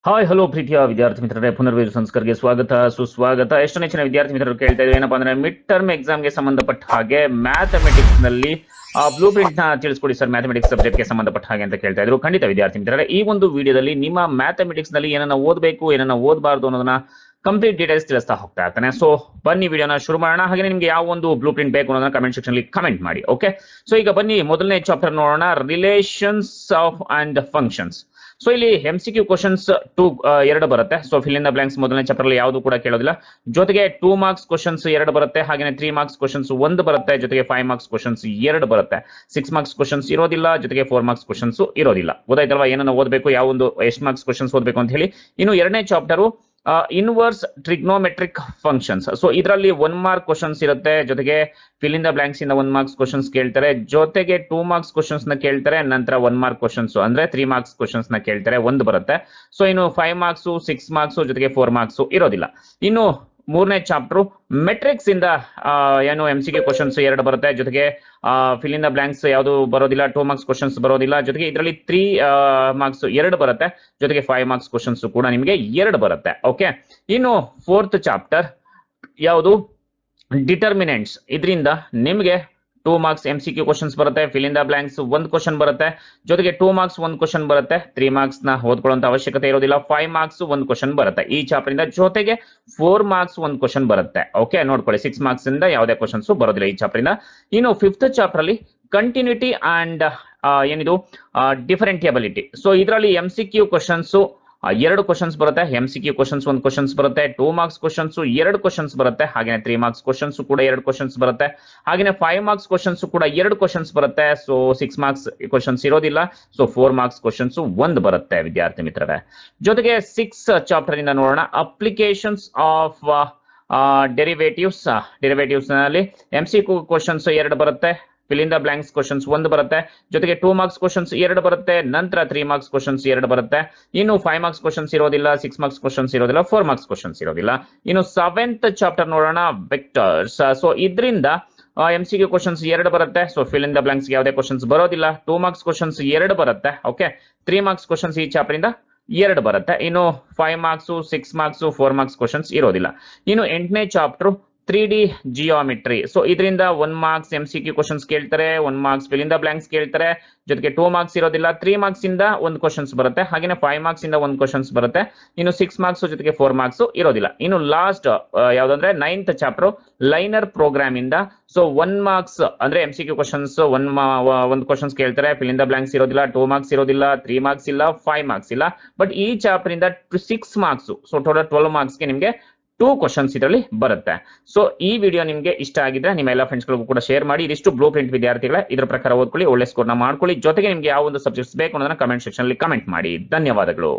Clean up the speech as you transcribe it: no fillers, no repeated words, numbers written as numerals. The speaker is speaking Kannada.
ಹಾಯ್ ಹಲೋ ಪ್ರೀತಿಯ ವಿದ್ಯಾರ್ಥಿ ಮಿತ್ರರೇ, ಪುನರ್ವೀರ ಸಂಸ್ಕರ್ಗೆ ಸ್ವಾಗತ ಸುಸ್ವಾಗತ. ಎಷ್ಟು ನೆಚ್ಚಿನ ವಿದ್ಯಾರ್ಥಿ ಮಿತ್ರರು ಕೇಳ್ತಾ ಇದ್ರು ಏನಪ್ಪಾ ಅಂದ್ರೆ ಮಿಡ್ ಟರ್ಮ್ ಎಕ್ಸಾಮ್ಗೆ ಸಂಬಂಧಪಟ್ಟ ಹಾಗೆ ಮ್ಯಾಥಮೆಟಿಕ್ಸ್ ನಲ್ಲಿ ಬ್ಲೂ ಪ್ರಿಂಟ್ ನ ತಿಳಿಸ್ಕೊಡಿ ಸರ್, ಮ್ಯಾಥಮೆಟಿಕ್ಸ್ ಸಬ್ಜೆಕ್ಟ್ ಗೆ ಸಂಬಂಧಪಟ್ಟ ಹಾಗೆ ಅಂತ ಕೇಳ್ತಾ ಇದ್ರು. ಖಂಡಿತ ವಿದ್ಯಾರ್ಥಿ ಮಿತ್ರರೇ, ಈ ಒಂದು ವಿಡಿಯೋದಲ್ಲಿ ನಿಮ್ಮ ಮ್ಯಾಥಮೆಟಿಕ್ಸ್ ನಲ್ಲಿ ಏನನ್ನ ಓದಬೇಕು ಏನನ್ನ ಓದಬಾರ್ದು ಅನ್ನೋದನ್ನ ಕಂಪ್ಲೀಟ್ ಡೀಟೇಲ್ಸ್ ತಿಳಿಸ್ತಾ ಹೋಗ್ತಾ ಇರ್ತಾನೆ. ಸೊ ಬನ್ನಿ ವಿಡಿಯೋನ ಶುರು ಮಾಡೋಣ. ಹಾಗೆ ನಿಮ್ಗೆ ಯಾವ ಒಂದು ಬ್ಲೂ ಪ್ರಿಂಟ್ ಬೇಕು ಅನ್ನೋದನ್ನ ಕಮೆಂಟ್ ಸೆಕ್ಷನ್ ಅಲ್ಲಿ ಕಮೆಂಟ್ ಮಾಡಿ. ಓಕೆ, ಸೊ ಈಗ ಬನ್ನಿ ಮೊದಲನೇ ಚಾಪ್ಟರ್ ನೋಡೋಣ, relations of and functions. So ಇಲ್ಲಿ MCQ ಕ್ವಶನ್ಸ್ ಎರಡು ಬರುತ್ತೆ. So fill in the blanks ಮೊದಲನೇ ಚಾಪ್ಟರ್ ಅಲ್ಲಿ ಯಾವುದು ಕೂಡ ಕೇಳೋದಿಲ್ಲ. ಜೊತೆಗೆ 2 ಮಾರ್ಕ್ಸ್ ಕ್ವಶನ್ಸ್ ಎರಡು ಬರುತ್ತೆ, ಹಾಗೆ 3 ಮಾರ್ಕ್ಸ್ ಕ್ವಶನ್ಸ್ ಒಂದು ಬರುತ್ತೆ, ಜೊತೆಗೆ 5 ಮಾರ್ಕ್ಸ್ ಕ್ವಶನ್ಸ್ ಎರಡು ಬರುತ್ತೆ. 6 ಮಾರ್ಕ್ಸ್ ಕ್ವಶನ್ಸ್ ಇರೋದಿಲ್ಲ, ಜೊತೆಗೆ 4 ಮಾರ್ಕ್ಸ್ ಕ್ವಶನ್ಸ್ ಇರೋದಿಲ್ಲ. ಗೊತ್ತಾಯ್ತಲ್ವಾ ಏನನ್ನ ಓದಬೇಕು, ಯಾವ ಒಂದು ಎಷ್ಟು ಮಾರ್ಕ್ಸ್ ಕ್ವಶನ್ಸ್ ಓದಬೇಕು ಅಂತ ಹೇಳಿ. ಇನ್ನು ಎರಡನೇ chapter inverse trigonometric functions. So ಇದರಲ್ಲಿ 1 ಮಾರ್ಕ್ ಕ್ವಶನ್ಸ್ ಇರುತ್ತೆ, ಜೊತೆಗೆ ಫಿಲ್ ಇನ್ ದ ಬ್ಲಾಂಕ್ಸ್ ಇಂದ 1 ಮಾರ್ಕ್ಸ್ ಕ್ವಶನ್ಸ್ ಕೇಳ್ತಾರೆ, ಜೊತೆಗೆ 2 ಮಾರ್ಕ್ಸ್ ಕ್ವಶನ್ಸ್ ನ ಕೇಳ್ತಾರೆ, ನಂತರ 1 ಮಾರ್ಕ್ ಕ್ವಶನ್ಸ್ ಅಂದ್ರೆ 3 ಮಾರ್ಕ್ಸ್ ಕ್ವಶನ್ಸ್ ನ ಕೇಳ್ತಾರೆ, ಒಂದು ಬರುತ್ತೆ. ಸೊ ಇನ್ನು 5 ಮಾರ್ಕ್ಸ್ 6 ಮಾರ್ಕ್ಸ್ ಜೊತೆಗೆ 4 ಮಾರ್ಕ್ಸ್ ಇರೋದಿಲ್ಲ. ಇನ್ನು ಮೂರನೇ ಚಾಪ್ಟರ್ ಮೆಟ್ರಿಕ್ಸ್ ಇಂದ ಏನು MCQ ಕ್ವಶನ್ಸ್ ಎರಡು ಬರುತ್ತೆ, ಜೊತೆಗೆ ಫಿಲ್ ಇನ್ ದ ಬ್ಲಾಂಕ್ಸ್ ಯಾವುದು ಬರೋದಿಲ್ಲ, 2 ಮಾರ್ಕ್ಸ್ ಕ್ವಶನ್ಸ್ ಬರೋದಿಲ್ಲ, ಜೊತೆಗೆ ಇದರಲ್ಲಿ 3 ಮಾರ್ಕ್ಸ್ ಎರಡು ಬರುತ್ತೆ, ಜೊತೆಗೆ 5 ಮಾರ್ಕ್ಸ್ ಕ್ವಶನ್ಸ್ ಕೂಡ ನಿಮಗೆ ಎರಡು ಬರುತ್ತೆ. ಓಕೆ, ಇನ್ನು ಫೋರ್ತ್ ಚಾಪ್ಟರ್ ಯಾವುದು ಡಿಟರ್ಮಿನೆಂಟ್ಸ್. ಇದರಿಂದ ನಿಮಗೆ 2 ಮಾರ್ಕ್ಸ್ MCQ ಕ್ವಶನ್ಸ್ ಬರುತ್ತೆ, fill in the blanks 1 question ಬರುತ್ತೆ, ಜೊತೆಗೆ 2 ಮಾರ್ಕ್ಸ್ 1 ಕ್ವಶನ್ ಬರುತ್ತೆ, 3 ಮಾರ್ಕ್ಸ್ ನ ಓದ್ಕೊಳ್ಳುವಂತ ಅವಶ್ಯಕತೆ ಇರೋದಿಲ್ಲ, 5 ಮಾರ್ಕ್ಸ್ 1 ಕ್ವಶನ್ ಬರುತ್ತೆ ಈ ಚಾಪ್ಟರ್ ಇಂದ, ಜೊತೆಗೆ 4 ಮಾರ್ಕ್ಸ್ 1 ಕ್ವಶನ್ ಬರುತ್ತೆ. ಓಕೆ ನೋಡ್ಕೊಳ್ಳಿ, 6 ಮಾರ್ಕ್ಸ್ ಇಂದ ಯಾವುದೇ ಕ್ವಶನ್ಸ್ ಬರೋದಿಲ್ಲ ಈ ಚಾಪ್ಟರ್ ಇಂದ. ಇನ್ನು ಫಿಫ್ತ್ ಚಾಪ್ಟರ್ ಅಲ್ಲಿ ಕಂಟಿನ್ಯೂಟಿ ಅಂಡ್ ಏನಿದು ಡಿಫರೆಂಟಿಯಬಿಲಿಟಿ. ಸೊ ಇದರಲ್ಲಿ MCQ ಕ್ವಶನ್ಸ್ ಎರಡು ಕ್ವಶನ್ಸ್ ಬರುತ್ತೆ, MCQ ಕ್ವಶನ್ಸ್ 1 ಕ್ವಶನ್ಸ್ ಬರುತ್ತೆ, 2 ಮಾರ್ಕ್ಸ್ ಕ್ವಶನ್ಸ್ 2 ಕ್ವಶನ್ಸ್ ಬರುತ್ತೆ, ಹಾಗೆ 3 ಮಾರ್ಕ್ಸ್ ಕ್ವಶನ್ಸ್ ಕೂಡ 2 ಕ್ವಶನ್ಸ್ ಬರುತ್ತೆ, ಹಾಗೆ 5 ಮಾರ್ಕ್ಸ್ ಕ್ವಶನ್ಸ್ ಕೂಡ 2 ಕ್ವಶನ್ಸ್ ಬರುತ್ತೆ. ಸೊ 6 ಮಾರ್ಕ್ಸ್ ಕ್ವಶನ್ಸ್ ಇರೋದಿಲ್ಲ, ಸೊ 4 ಮಾರ್ಕ್ಸ್ ಕ್ವಶನ್ಸ್ ಒಂದು ಬರುತ್ತೆ ವಿದ್ಯಾರ್ಥಿ ಮಿತ್ರರೇ. ಜೊತೆಗೆ 6 ಚಾಪ್ಟರ್ ಇಂದ ನೋಡೋಣ, ಅಪ್ಲಿಕೇಶನ್ಸ್ ಆಫ್ ಡೆರಿವೇಟಿವ್ಸ್ ನಲ್ಲಿ MCQ ಕ್ವಶನ್ಸ್ 2 ಬರುತ್ತೆ, fill in the blanks questions 1 ಬರುತ್ತೆ, ಜೊತೆಗೆ 2 ಮಾರ್ಕ್ಸ್ ಕ್ವಶನ್ಸ್ 2 ಬರುತ್ತೆ, ನಂತರ 3 ಮಾರ್ಕ್ಸ್ ಕ್ವಶನ್ಸ್ 2 ಬರುತ್ತೆ. ಇನ್ನು 5 ಮಾರ್ಕ್ಸ್ ಕ್ವಶನ್ಸ್ ಇರೋದಿಲ್ಲ, 6 ಮಾರ್ಕ್ಸ್ ಕ್ವಶನ್ಸ್ ಇರೋದಿಲ್ಲ, 4 ಮಾರ್ಕ್ಸ್ ಕ್ವಶನ್ಸ್ ಇರೋದಿಲ್ಲ. ಇನ್ನು 7th ಚಾಪ್ಟರ್ ನೋಡೋಣ, ವೆಕ್ಟರ್ಸ್. ಸೊ ಇದರಿಂದ MCQ ಕ್ವಶನ್ಸ್ 2 ಬರುತ್ತೆ, so fill in the blanks ಯಾವುದೇ ಕ್ವಶನ್ಸ್ ಬರೋದಿಲ್ಲ, 2 ಮಾರ್ಕ್ಸ್ ಕ್ವಶನ್ಸ್ 2 ಬರುತ್ತೆ. ಓಕೆ, 3 ಮಾರ್ಕ್ಸ್ ಕ್ವಶನ್ಸ್ ಈ ಚಾಪ್ಟರ್ ಇಂದ 2 ಬರುತ್ತೆ. ಇನ್ನು 5 ಮಾರ್ಕ್ಸ್ 6 ಮಾರ್ಕ್ಸ್ 4 ಮಾರ್ಕ್ಸ್ ಕ್ವಶನ್ಸ್ ಇರೋದಿಲ್ಲ. ಇನ್ನು 8ನೇ ಚಾಪ್ಟರ್ 3D ಜಿಯೋಮೆಟ್ರಿ. ಸೊ ಇದರಿಂದ 1 ಮಾರ್ಕ್ಸ್ MCQ ಕ್ವಶನ್ಸ್ ಕೇಳ್ತಾರೆ, 1 marks fill in the blanks ಕೇಳ್ತಾರೆ, ಜೊತೆಗೆ 2 ಮಾರ್ಕ್ಸ್ ಇರೋದಿಲ್ಲ, 3 ಮಾರ್ಕ್ಸ್ ಇಂದ 1 ಕ್ವಶನ್ಸ್ ಬರುತ್ತೆ, ಹಾಗೆ 5 ಮಾರ್ಕ್ಸ್ ಇಂದ 1 ಕ್ವಶನ್ಸ್ ಬರುತ್ತೆ. ಇನ್ನು 6 ಮಾರ್ಕ್ಸ್ ಜೊತೆಗೆ 4 ಮಾರ್ಕ್ಸ್ ಇರೋದಿಲ್ಲ. ಇನ್ನು ಲಾಸ್ಟ್ ಯಾವ್ದಂದ್ರೆ 9th ಚಾಪ್ಟರ್ ಲೈನರ್ ಪ್ರೋಗ್ರಾಮ್ ಇಂದ. ಸೊ 1 ಮಾರ್ಕ್ಸ್ ಅಂದ್ರೆ MCQ ಕ್ವಶನ್ಸ್ 1 ಕ್ವಶನ್ಸ್ ಕೇಳ್ತಾರೆ, ಫಿಲ್ ಇನ್ ದ ಬ್ಲಾಂಕ್ಸ್ ಇರೋದಿಲ್ಲ, 2 ಮಾರ್ಕ್ಸ್ ಇರೋದಿಲ್ಲ, 3 ಮಾರ್ಕ್ಸ್ ಇಲ್ಲ, 5 ಮಾರ್ಕ್ಸ್ ಇಲ್ಲ. ಬಟ್ ಈ ಚಾಪ್ಟರ್ ಇಂದ 6 ಮಾರ್ಕ್ಸ್, ಸೊ ಟೋಟಲ್ 12 ಮಾರ್ಕ್ಸ್ಗೆ ನಿಮಗೆ 2 ಕ್ವಶನ್ಸ್ ಇದರಲ್ಲಿ ಬರುತ್ತೆ. ಸೊ ಈ ವಿಡಿಯೋ ನಿಮಗೆ ಇಷ್ಟ ಆಗಿದ್ರೆ ನಿಮ್ಮ ಎಲ್ಲ ಫ್ರೆಂಡ್ಸ್ ಗಳಿಗೂ ಕೂಡ ಶೇರ್ ಮಾಡಿ. ಇದಿಷ್ಟು ಬ್ಲೂ ಪ್ರಿಂಟ್ ವಿದ್ಯಾರ್ಥಿಗಳೇ, ಇದರ ಪ್ರಕಾರ ಓದ್ಕೊಳ್ಳಿ, ಒಳ್ಳೆ ಸ್ಕೋರ್ ನ ಮಾಡ್ಕೊಳ್ಳಿ. ಜೊತೆಗೆ ನಿಮಗೆ ಯಾವ ಒಂದು ಸಬ್ಜೆಕ್ಟ್ಸ್ ಬೇಕು ಅನ್ನೋದನ್ನ ಕಮೆಂಟ್ ಸೆಕ್ಷನ್ ಅಲ್ಲಿ ಕಮೆಂಟ್ ಮಾಡಿ. ಧನ್ಯವಾದಗಳು.